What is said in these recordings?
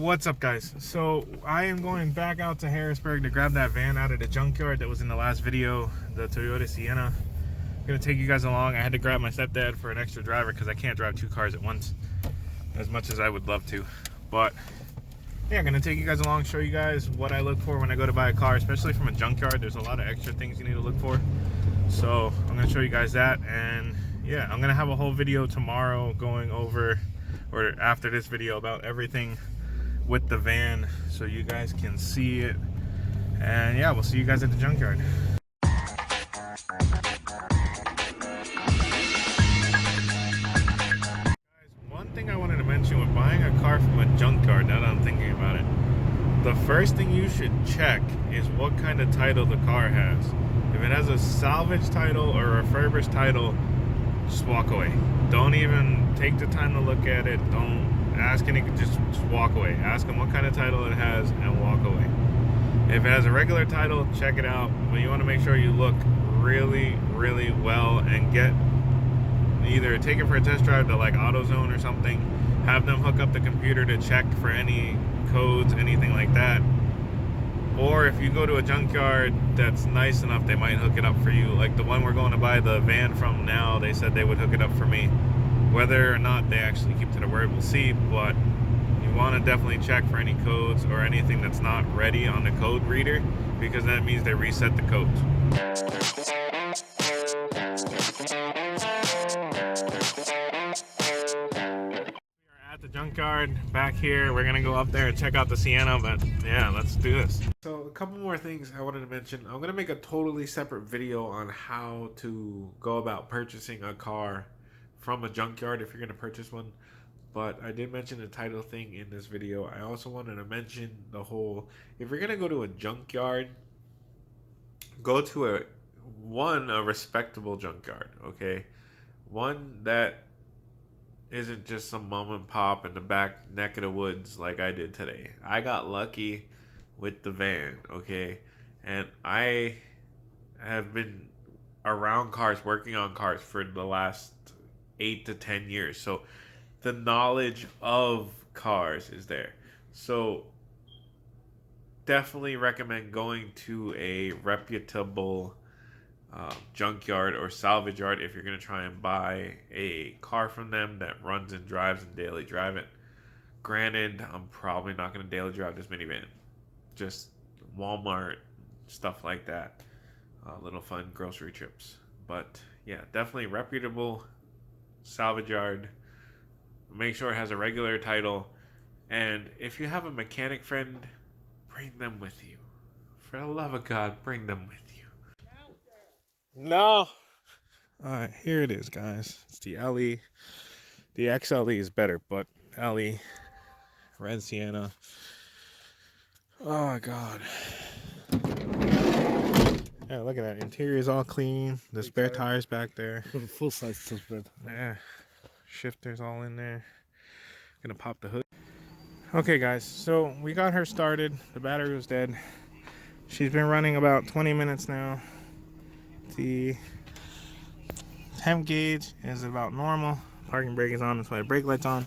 What's up, guys? So I am going back out to Harrisburg to grab that van out of the junkyard that was in the last video, the Toyota Sienna. I'm gonna take you guys along. I had to grab my stepdad for an extra driver because I can't drive two cars at once as much as I would love to. But yeah, I'm gonna take you guys along, show you guys what I look for when I go to buy a car, especially from a junkyard. There's a lot of extra things you need to look for. So I'm gonna show you guys that, and yeah, I'm gonna have a whole video tomorrow going over, or after this video, about everything with the van so you guys can see it. And yeah, we'll see you guys at the junkyard. Guys, one thing I wanted to mention with buying a car from a junkyard, now that I'm thinking about it, the first thing you should check is what kind of title the car has. If it has a salvage title or a refurbished title, just walk away. Don't even take the time to look at it. Don't ask any, just walk away. Ask them what kind of title it has and walk away. If it has a regular title, check it out, but you want to make sure you look really well and get, either take it for a test drive to like AutoZone or something, have them hook up the computer to check for any codes, anything like that. Or if you go to a junkyard that's nice enough, they might hook it up for you. Like the one we're going to buy the van from now, they said they would hook it up for me. Whether or not they actually keep to their word, we'll see, but you want to definitely check for any codes or anything that's not ready on the code reader, because that means they reset the codes. We are at the junkyard back here. We're gonna go up there and check out the Sienna, but yeah, let's do this. So a couple more things I wanted to mention. I'm gonna make a totally separate video on how to go about purchasing a car from a junkyard if you're going to purchase one, but I did mention the title thing in this video. I also wanted to mention the whole, if you're going to go to a junkyard, go to a respectable junkyard, okay? One that isn't just some mom and pop in the back neck of the woods like I did today. I got lucky with the van, okay? And I have been around cars, working on cars for the last 8 to 10 years, so the knowledge of cars is there. So definitely recommend going to a reputable junkyard or salvage yard if you're going to try and buy a car from them that runs and drives and daily drive it. Granted, I'm probably not going to daily drive this minivan, just Walmart, stuff like that, little fun grocery trips. But yeah, definitely reputable salvage yard. Make sure it has a regular title, and if you have a mechanic friend, bring them with you. For the love of God, bring them with you. No. Alright, here it is, guys. It's the LE. The XLE is better, but LE, red Sienna. Oh my God. Yeah, look at that. Interior is all clean. The spare tires back there. Full size spare. Yeah. Shifters all in there. Gonna pop the hood. Okay, guys. So we got her started. The battery was dead. She's been running about 20 minutes now. The temp gauge is about normal. Parking brake is on. That's why the brake light's on.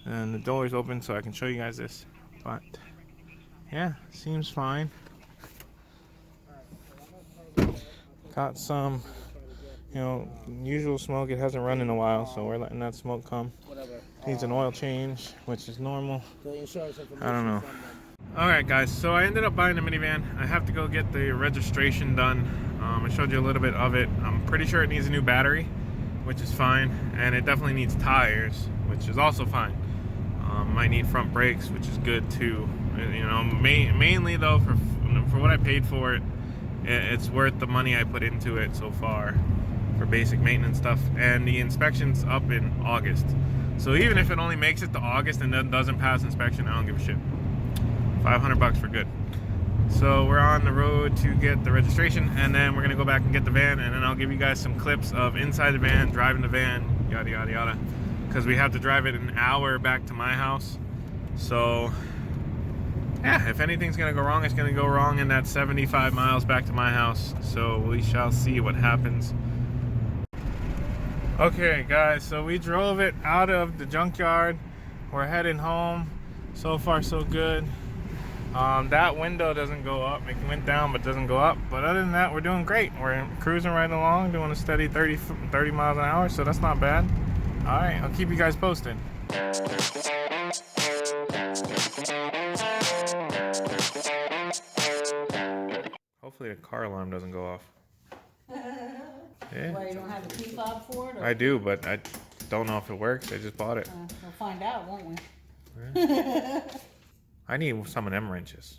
And the door is open so I can show you guys this. But yeah, seems fine. Got some, usual smoke. It hasn't run in a while, so we're letting that smoke come. Needs an oil change, which is normal. I don't know. Alright, guys, so I ended up buying the minivan. I have to go get the registration done. I showed you a little bit of it. I'm pretty sure it needs a new battery, which is fine, and it definitely needs tires, which is also fine. Might need front brakes, which is good too. Mainly though, for what I paid for it, it's worth the money I put into it so far for basic maintenance stuff. And the inspection's up in August, so even if it only makes it to August and then doesn't pass inspection, I don't give a shit. $500 for good. So we're on the road to get the registration, and then we're gonna go back and get the van, and then I'll give you guys some clips of inside the van, driving the van, yada yada yada, because we have to drive it an hour back to my house. So yeah, if anything's gonna go wrong, it's gonna go wrong in that 75 miles back to my house. So we shall see what happens. Okay guys, so we drove it out of the junkyard. We're heading home. So far, so good. That window doesn't go up. It went down, but doesn't go up. But other than that, we're doing great. We're cruising right along, doing a steady 30 miles an hour, so that's not bad. All right, I'll keep you guys posted. Hopefully the car alarm doesn't go off. Yeah. Why, you don't have a key fob for it? Or? I do, but I don't know if it works. I just bought it. We'll find out, won't we? Yeah. I need some of them wrenches.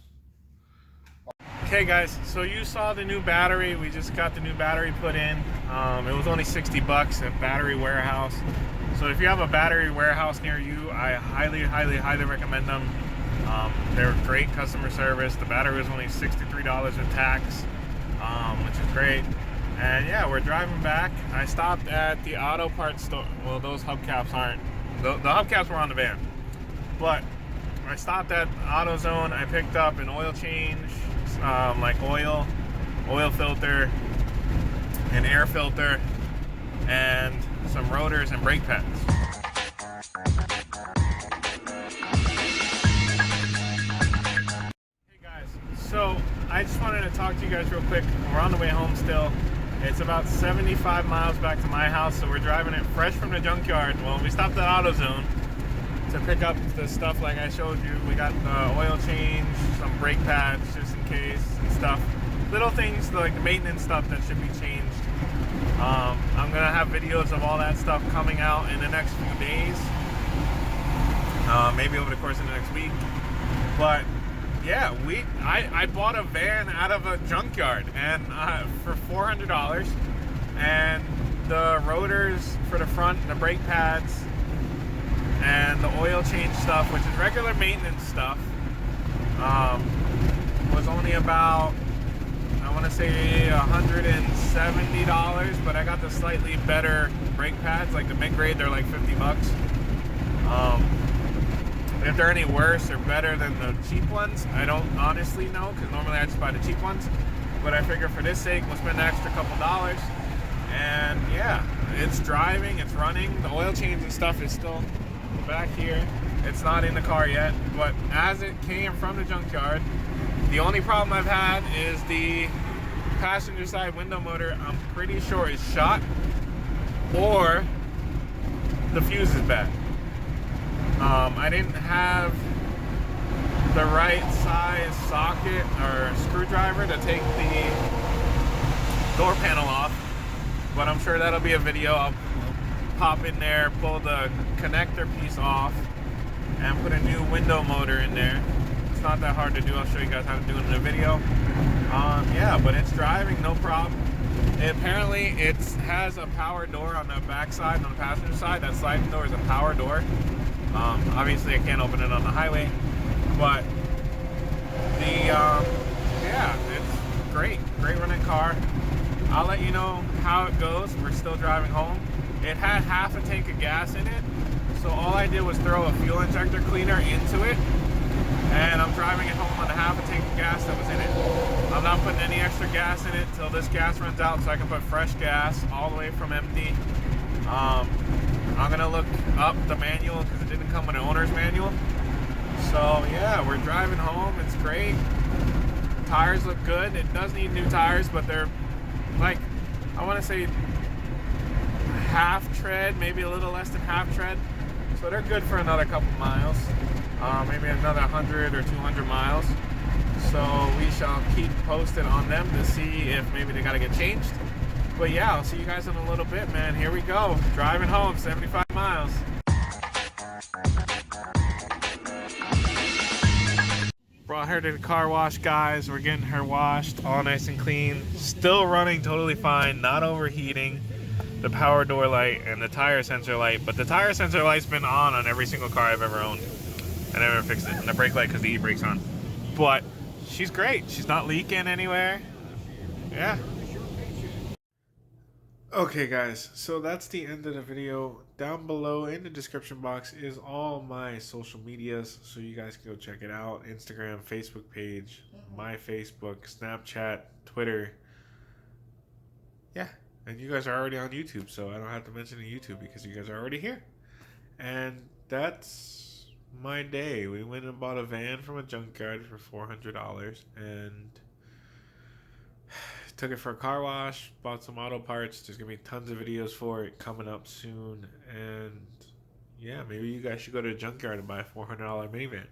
Okay guys, so you saw the new battery. We just got the new battery put in. It was only 60 bucks at Battery Warehouse. So if you have a Battery Warehouse near you, I highly recommend them. They're great customer service. The battery was only $63 with tax, which is great. And yeah, we're driving back. I stopped at the auto parts store. Well, those hubcaps aren't. The hubcaps were on the van. But I stopped at AutoZone. I picked up an oil change, like oil filter, an air filter, and some rotors and brake pads. Hey guys, so I just wanted to talk to you guys real quick. We're on the way home still. It's about 75 miles back to my house, so we're driving it fresh from the junkyard. Well, we stopped at AutoZone to pick up the stuff like I showed you. We got the oil change, some brake pads just in case and stuff. Little things like the maintenance stuff that should be changed. I'm gonna have videos of all that stuff coming out in the next few days. Maybe over the course of the next week. But yeah, I bought a van out of a junkyard and for $400, and the rotors for the front, the brake pads, and the oil change stuff, which is regular maintenance stuff, was only about, I want to say $170, but I got the slightly better brake pads, like the mid-grade. They're like 50 bucks. If they're any worse or better than the cheap ones, I don't honestly know, because normally I just buy the cheap ones. But I figure for this sake, we'll spend an extra couple dollars. And yeah, it's driving, it's running. The oil change and stuff is still back here. It's not in the car yet, but as it came from the junkyard, the only problem I've had is the passenger side window motor. I'm pretty sure is shot, or the fuse is bad. I didn't have the right size socket or screwdriver to take the door panel off, but I'm sure that'll be a video. I'll pop in there, pull the connector piece off, and put a new window motor in there. It's not that hard to do. I'll show you guys how to do it in a video. Yeah, but it's driving, no problem. Apparently, it has a power door on the back side, on the passenger side. That sliding door is a power door. Obviously, I can't open it on the highway, but yeah, it's great running car. I'll let you know how it goes. We're still driving home. It had half a tank of gas in it, so all I did was throw a fuel injector cleaner into it, and I'm driving it home on a half a tank of gas that was in it. I'm not putting any extra gas in it till this gas runs out, so I can put fresh gas all the way from empty. I'm gonna look up the manual because it didn't come with an owner's manual. So yeah, we're driving home. It's great. Tires look good. It does need new tires, but they're like, I want to say half tread, maybe a little less than half tread. So they're good for another couple miles, maybe another 100 or 200 miles. So we shall keep posted on them to see if maybe they got to get changed. But yeah, I'll see you guys in a little bit, man. Here we go. Driving home, 75 miles. Brought her to the car wash, guys. We're getting her washed, all nice and clean. Still running totally fine, not overheating. The power door light and the tire sensor light. But the tire sensor light's been on every single car I've ever owned. I never fixed it. And the brake light because the e-brake's on. But she's great. She's not leaking anywhere. Yeah. Okay guys, so that's the end of the video. Down below in the description box is all my social medias, so you guys can go check it out. Instagram, Facebook page, my Facebook, Snapchat, Twitter. Yeah, and you guys are already on YouTube, so I don't have to mention the YouTube because you guys are already here. And that's my day. We went and bought a van from a junkyard for $400 and took it for a car wash, bought some auto parts. There's gonna be tons of videos for it coming up soon. And yeah, maybe you guys should go to a junkyard and buy a $400 minivan.